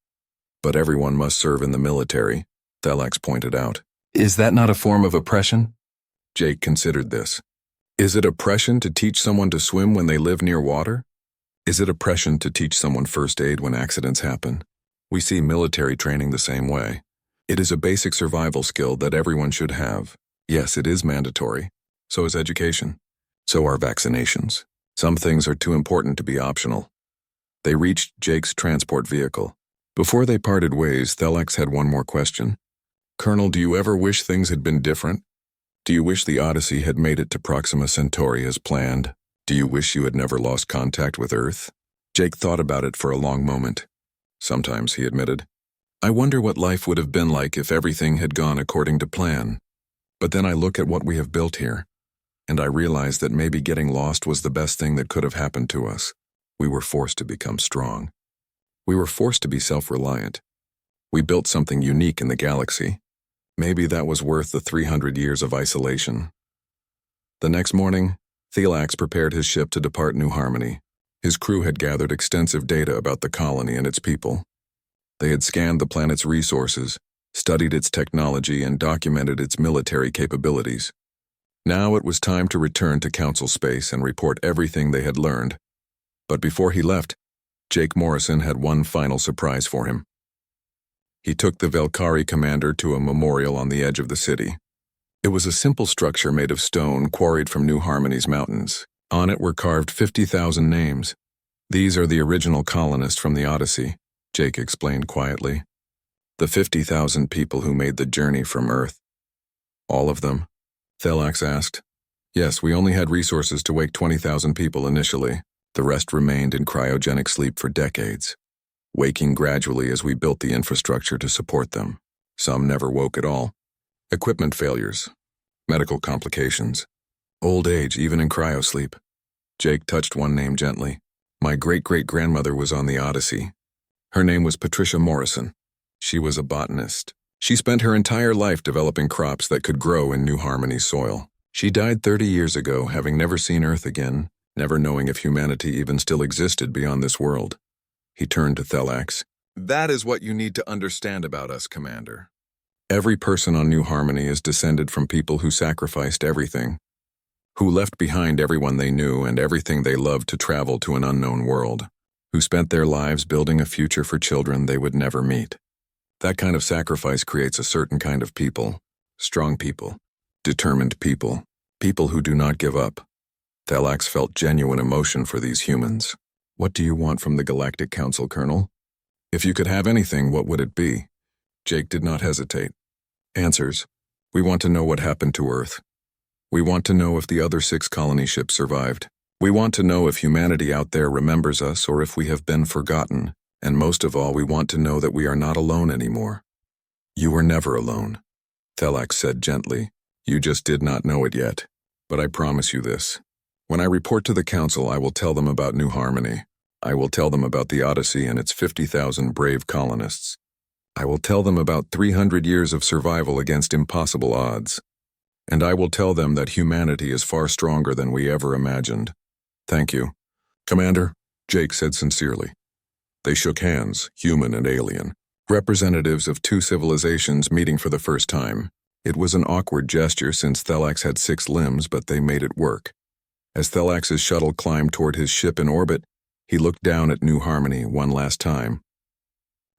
But everyone must serve in the military, Thelax pointed out. Is that not a form of oppression? Jake considered this. Is it oppression to teach someone to swim when they live near water? Is it oppression to teach someone first aid when accidents happen? We see military training the same way. It is a basic survival skill that everyone should have. Yes, it is mandatory. So is education. So are vaccinations. Some things are too important to be optional. They reached Jake's transport vehicle. Before they parted ways, Thelax had one more question. Colonel, do you ever wish things had been different? Do you wish the Odyssey had made it to Proxima Centauri as planned? Do you wish you had never lost contact with Earth? Jake thought about it for a long moment. Sometimes, he admitted. I wonder what life would have been like if everything had gone according to plan. But then I look at what we have built here, and I realize that maybe getting lost was the best thing that could have happened to us. We were forced to become strong. We were forced to be self-reliant. We built something unique in the galaxy. Maybe that was worth the 300 years of isolation. The next morning, Thelax prepared his ship to depart New Harmony. His crew had gathered extensive data about the colony and its people. They had scanned the planet's resources, studied its technology, and documented its military capabilities. Now it was time to return to Council space and report everything they had learned. But before he left, Jake Morrison had one final surprise for him. He took the Velkari commander to a memorial on the edge of the city. It was a simple structure made of stone quarried from New Harmony's mountains. On it were carved 50,000 names. These are the original colonists from the Odyssey, Jake explained quietly. The 50,000 people who made the journey from Earth. All of them? Thelax asked. Yes, we only had resources to wake 20,000 people initially. The rest remained in cryogenic sleep for decades, waking gradually as we built the infrastructure to support them. Some never woke at all. Equipment failures, medical complications, old age even in cryosleep. Jake touched one name gently. My great-great-grandmother was on the Odyssey. Her name was Patricia Morrison. She was a botanist. She spent her entire life developing crops that could grow in New Harmony's soil. She died 30 years ago, having never seen Earth again, never knowing if humanity even still existed beyond this world. He turned to Thelax. That is what you need to understand about us, Commander. Every person on New Harmony is descended from people who sacrificed everything, who left behind everyone they knew and everything they loved to travel to an unknown world, who spent their lives building a future for children they would never meet. That kind of sacrifice creates a certain kind of people, strong people, determined people, people who do not give up. Thelax felt genuine emotion for these humans. What do you want from the Galactic Council, Colonel? If you could have anything, what would it be? Jake did not hesitate. Answers. We want to know what happened to Earth. We want to know if the other 6 colony ships survived. We want to know if humanity out there remembers us or if we have been forgotten. And most of all, we want to know that we are not alone anymore. You were never alone, Thelax said gently. You just did not know it yet. But I promise you this. When I report to the Council, I will tell them about New Harmony. I will tell them about the Odyssey and its 50,000 brave colonists. I will tell them about 300 years of survival against impossible odds. And I will tell them that humanity is far stronger than we ever imagined. Thank you. Commander, Jake said sincerely. They shook hands, human and alien, representatives of two civilizations meeting for the first time. It was an awkward gesture since Thelax had 6 limbs, but they made it work. As Thelax's shuttle climbed toward his ship in orbit, he looked down at New Harmony one last time.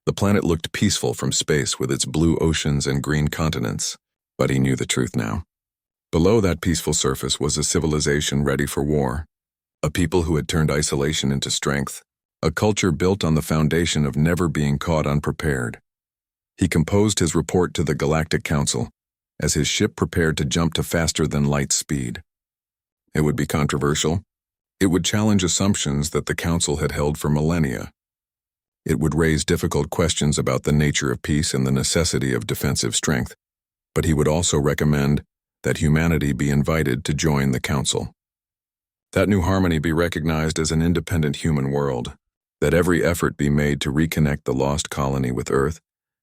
The planet looked peaceful from space with its blue oceans and green continents, but he knew the truth now. Below that peaceful surface was a civilization ready for war, a people who had turned isolation into strength, a culture built on the foundation of never being caught unprepared. He composed his report to the Galactic Council as his ship prepared to jump to faster-than-light speed. It would be controversial. It would challenge assumptions that the Council had held for millennia. It would raise difficult questions about the nature of peace and the necessity of defensive strength, but he would also recommend that humanity be invited to join the Council. That New Harmony be recognized as an independent human world, that every effort be made to reconnect the lost colony with Earth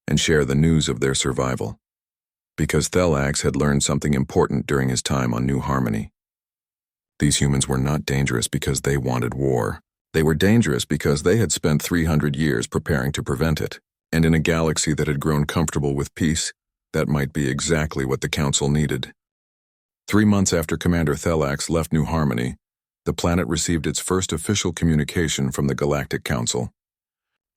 and share the news of their survival. Because Thelax had learned something important during his time on New Harmony. These humans were not dangerous because they wanted war. They were dangerous because they had spent 300 years preparing to prevent it, and in a galaxy that had grown comfortable with peace, that might be exactly what the Council needed. 3 months after Commander Thelax left New Harmony, the planet received its first official communication from the Galactic Council.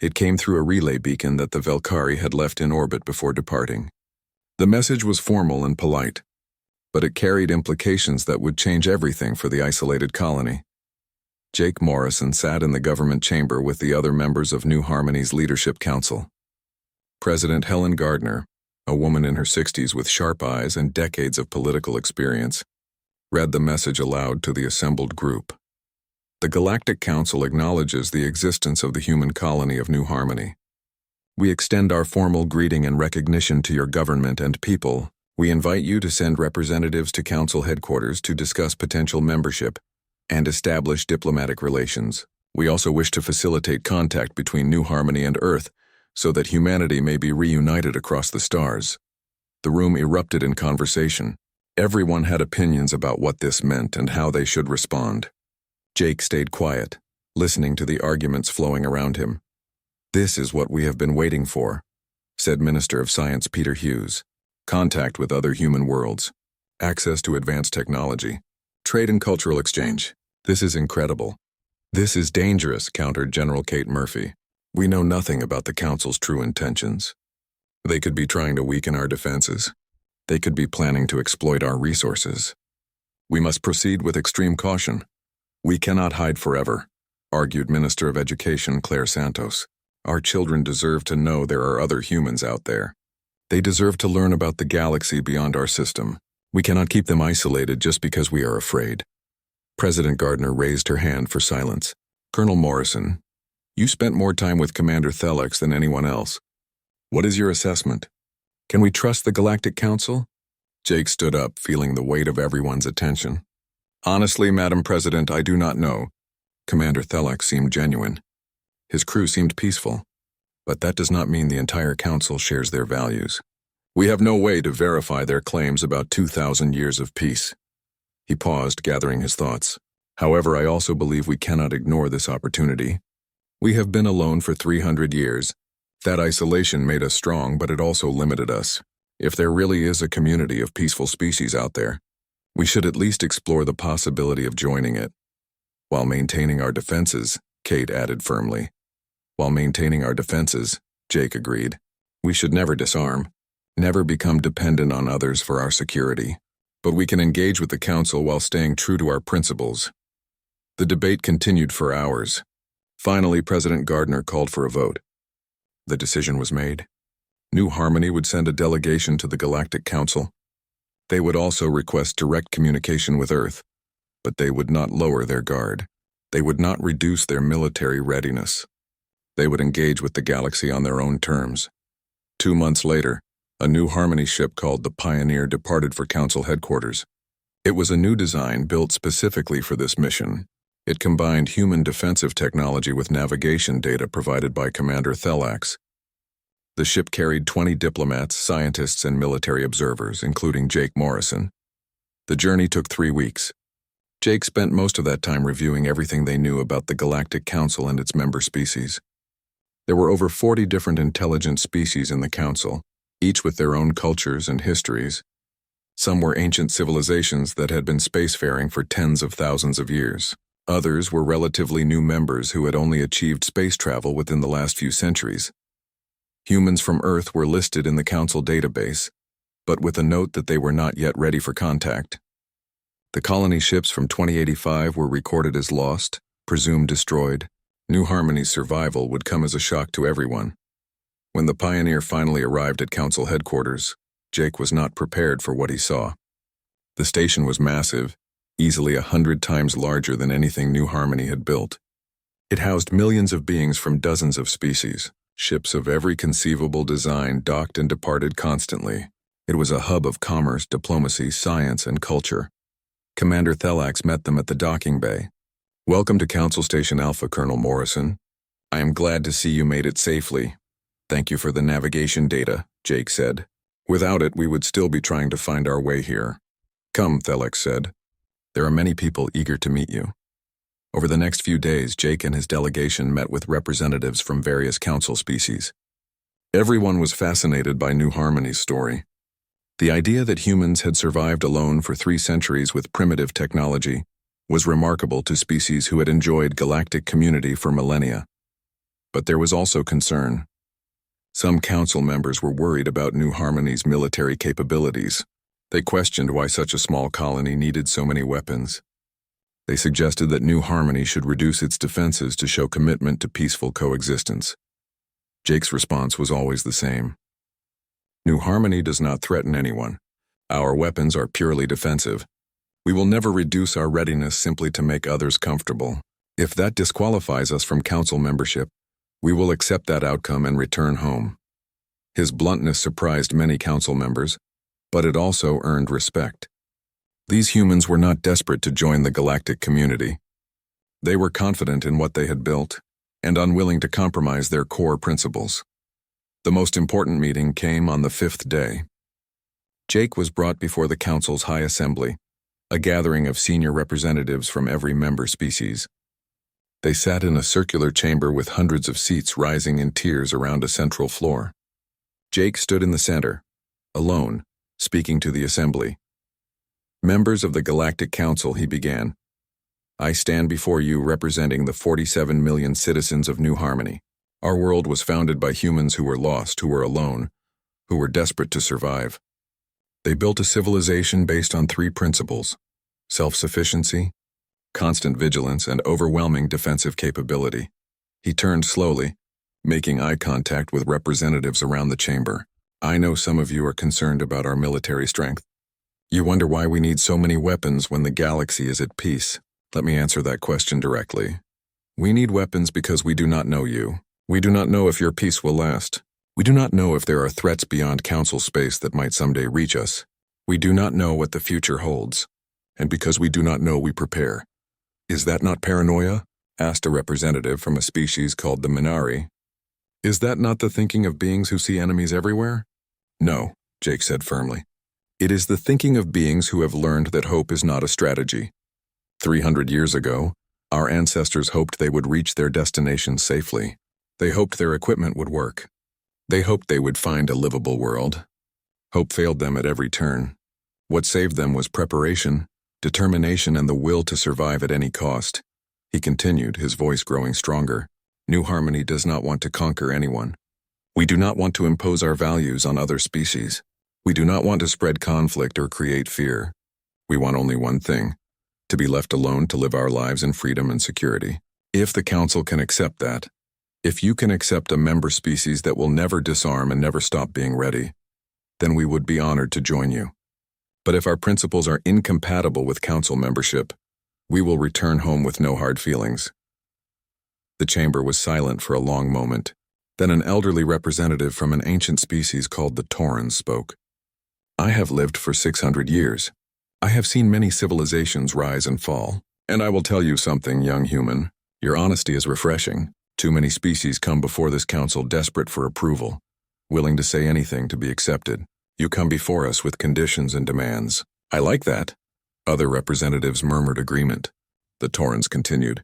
It came through a relay beacon that the Velkari had left in orbit before departing. The message was formal and polite, but it carried implications that would change everything for the isolated colony. Jake Morrison sat in the government chamber with the other members of New Harmony's Leadership Council. President Helen Gardner, a woman in her 60s with sharp eyes and decades of political experience, read the message aloud to the assembled group. The Galactic Council acknowledges the existence of the human colony of New Harmony. We extend our formal greeting and recognition to your government and people. We invite you to send representatives to Council headquarters to discuss potential membership and establish diplomatic relations. We also wish to facilitate contact between New Harmony and Earth so that humanity may be reunited across the stars. The room erupted in conversation. Everyone had opinions about what this meant and how they should respond. Jake stayed quiet, listening to the arguments flowing around him. This is what we have been waiting for, said Minister of Science Peter Hughes. Contact with other human worlds, access to advanced technology, trade and cultural exchange. This is incredible. This is dangerous, countered General Kate Murphy. We know nothing about the Council's true intentions. They could be trying to weaken our defenses. They could be planning to exploit our resources. We must proceed with extreme caution. We cannot hide forever, argued Minister of Education Claire Santos. Our children deserve to know there are other humans out there. They deserve to learn about the galaxy beyond our system. We cannot keep them isolated just because we are afraid. President Gardner raised her hand for silence. Colonel Morrison, you spent more time with Commander Thelax than anyone else. What is your assessment? Can we trust the Galactic Council? Jake stood up, feeling the weight of everyone's attention. Honestly, Madam President, I do not know. Commander Thelax seemed genuine. His crew seemed peaceful. But that does not mean the entire Council shares their values. We have no way to verify their claims about 2,000 years of peace. He paused, gathering his thoughts. However, I also believe we cannot ignore this opportunity. We have been alone for 300 years. That isolation made us strong, but it also limited us. If there really is a community of peaceful species out there, we should at least explore the possibility of joining it. While maintaining our defenses, Kate added firmly. While maintaining our defenses, Jake agreed. We should never disarm, never become dependent on others for our security. But we can engage with the Council while staying true to our principles. The debate continued for hours. Finally, President Gardner called for a vote. The decision was made. New Harmony would send a delegation to the Galactic Council. They would also request direct communication with Earth, but they would not lower their guard. They would not reduce their military readiness. They would engage with the galaxy on their own terms. 2 months later, a New Harmony ship called the Pioneer departed for Council headquarters. It was a new design built specifically for this mission. It combined human defensive technology with navigation data provided by Commander Thelax. The ship carried 20 diplomats, scientists, and military observers, including Jake Morrison. The journey took 3 weeks. Jake spent most of that time reviewing everything they knew about the Galactic Council and its member species. There were over 40 different intelligent species in the Council, each with their own cultures and histories. Some were ancient civilizations that had been spacefaring for tens of thousands of years. Others were relatively new members who had only achieved space travel within the last few centuries. Humans from Earth were listed in the Council database, but with a note that they were not yet ready for contact. The colony ships from 2085 were recorded as lost, presumed destroyed. New Harmony's survival would come as a shock to everyone. When the Pioneer finally arrived at Council headquarters, Jake was not prepared for what he saw. The station was massive, easily 100 times larger than anything New Harmony had built. It housed millions of beings from dozens of species. Ships of every conceivable design docked and departed constantly. It was a hub of commerce, diplomacy, science, and culture. Commander Thelax met them at the docking bay. "Welcome to Council Station Alpha, Colonel Morrison. I am glad to see you made it safely. Thank you for the navigation data," Jake said. "Without it, we would still be trying to find our way here." "Come," Thelax said. "There are many people eager to meet you." Over the next few days, Jake and his delegation met with representatives from various Council species. Everyone was fascinated by New Harmony's story. The idea that humans had survived alone for 3 centuries with primitive technology was remarkable to species who had enjoyed galactic community for millennia. But there was also concern. Some Council members were worried about New Harmony's military capabilities. They questioned why such a small colony needed so many weapons. They suggested that New Harmony should reduce its defenses to show commitment to peaceful coexistence. Jake's response was always the same. "New Harmony does not threaten anyone. Our weapons are purely defensive. We will never reduce our readiness simply to make others comfortable. If that disqualifies us from Council membership, we will accept that outcome and return home." His bluntness surprised many Council members, but it also earned respect. These humans were not desperate to join the galactic community. They were confident in what they had built and unwilling to compromise their core principles. The most important meeting came on the 5th day. Jake was brought before the Council's High Assembly, a gathering of senior representatives from every member species. They sat in a circular chamber with hundreds of seats rising in tiers around a central floor. Jake stood in the center, alone, speaking to the assembly. "Members of the Galactic Council," he began, "I stand before you representing the 47 million citizens of New Harmony. Our world was founded by humans who were lost, who were alone, who were desperate to survive. They built a civilization based on 3 principles: self-sufficiency, constant vigilance, and overwhelming defensive capability." He turned slowly, making eye contact with representatives around the chamber. "I know some of you are concerned about our military strength. You wonder why we need so many weapons when the galaxy is at peace. Let me answer that question directly. We need weapons because we do not know you. We do not know if your peace will last. We do not know if there are threats beyond Council space that might someday reach us. We do not know what the future holds. And because we do not know, we prepare." "Is that not paranoia?" asked a representative from a species called the Minari. "Is that not the thinking of beings who see enemies everywhere?" "No," Jake said firmly. "It is the thinking of beings who have learned that hope is not a strategy. 300 years ago, our ancestors hoped they would reach their destination safely. They hoped their equipment would work. They hoped they would find a livable world. Hope failed them at every turn. What saved them was preparation, determination, and the will to survive at any cost." He continued, his voice growing stronger. "New Harmony does not want to conquer anyone. We do not want to impose our values on other species. We do not want to spread conflict or create fear. We want only one thing: to be left alone to live our lives in freedom and security. If the Council can accept that, if you can accept a member species that will never disarm and never stop being ready, then we would be honored to join you. But if our principles are incompatible with Council membership, we will return home with no hard feelings." The chamber was silent for a long moment. Then an elderly representative from an ancient species called the Taurans spoke. "I have lived for 600 years. I have seen many civilizations rise and fall. And I will tell you something, young human. Your honesty is refreshing. Too many species come before this council desperate for approval, willing to say anything to be accepted. You come before us with conditions and demands. I like that. Other representatives murmured agreement. The Taurans continued.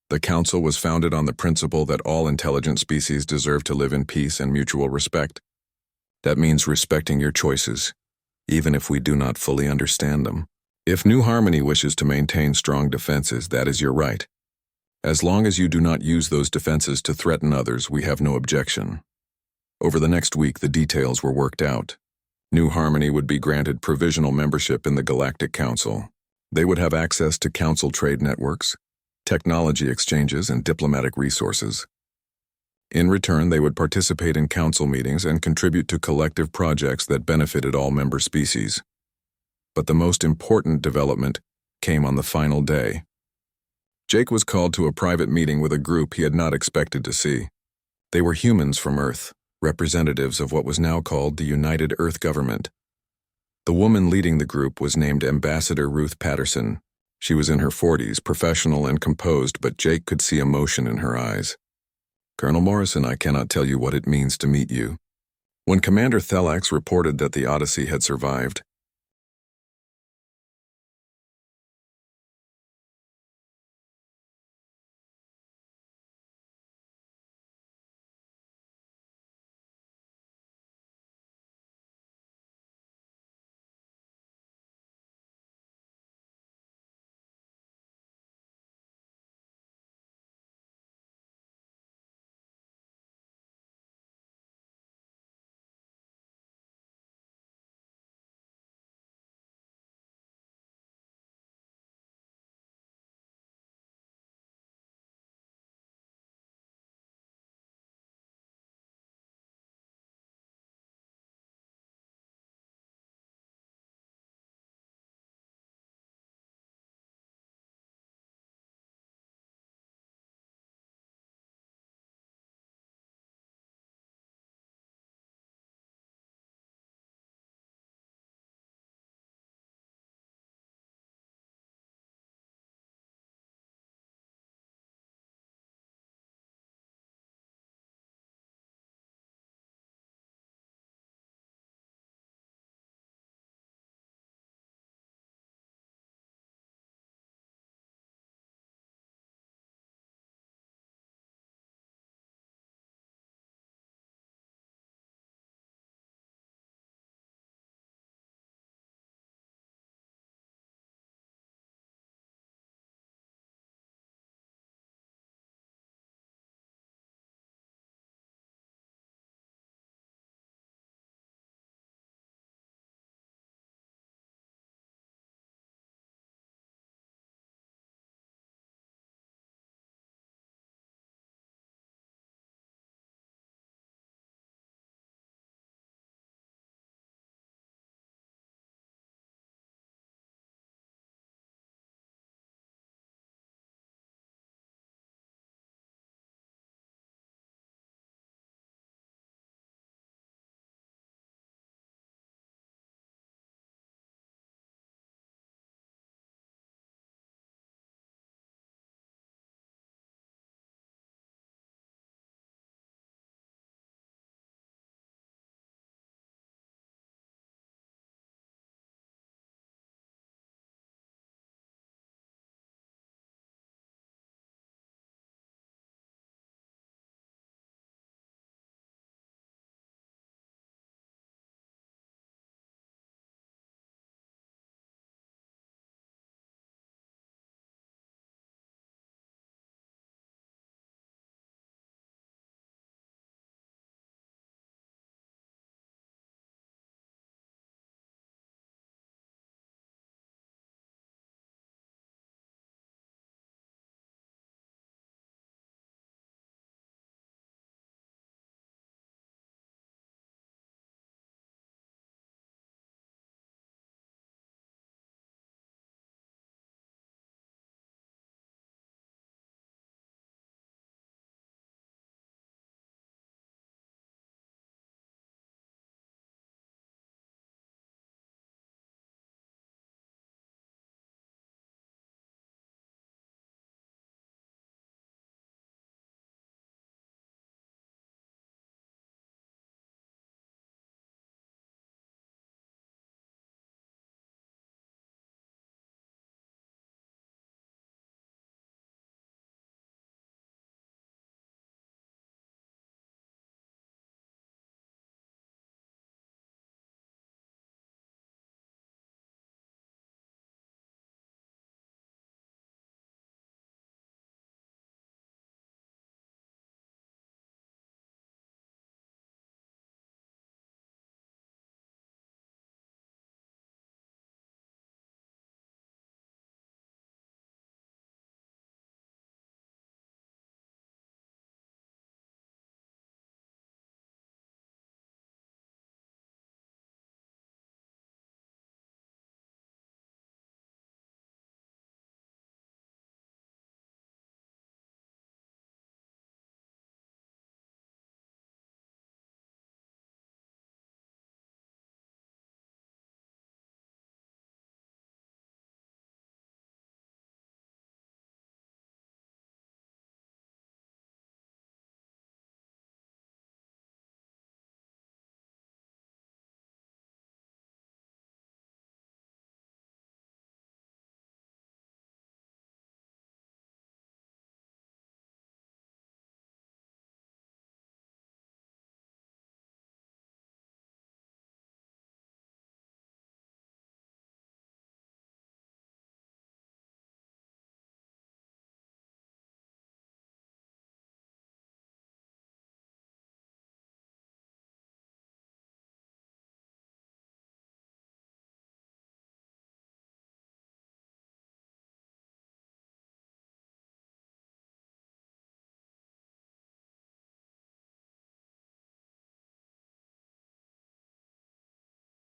The council was founded on the principle that all intelligent species deserve to live in peace and mutual respect. That means respecting your choices, even if we do not fully understand them. If New Harmony wishes to maintain strong defenses, that is your right. As long as you do not use those defenses to threaten others, we have no objection. Over the next week, the details were worked out. New Harmony would be granted provisional membership in the Galactic Council. They would have access to council trade networks, technology exchanges, and diplomatic resources. In return, they would participate in council meetings and contribute to collective projects that benefited all member species. But the most important development came on the final day. Jake was called to a private meeting with a group he had not expected to see. They were humans from Earth, representatives of what was now called the United Earth Government. The woman leading the group was named Ambassador Ruth Patterson. She was in her 40s, professional and composed, but Jake could see emotion in her eyes. Colonel Morrison, I cannot tell you what it means to meet you. When Commander Thelax reported that the Odyssey had survived,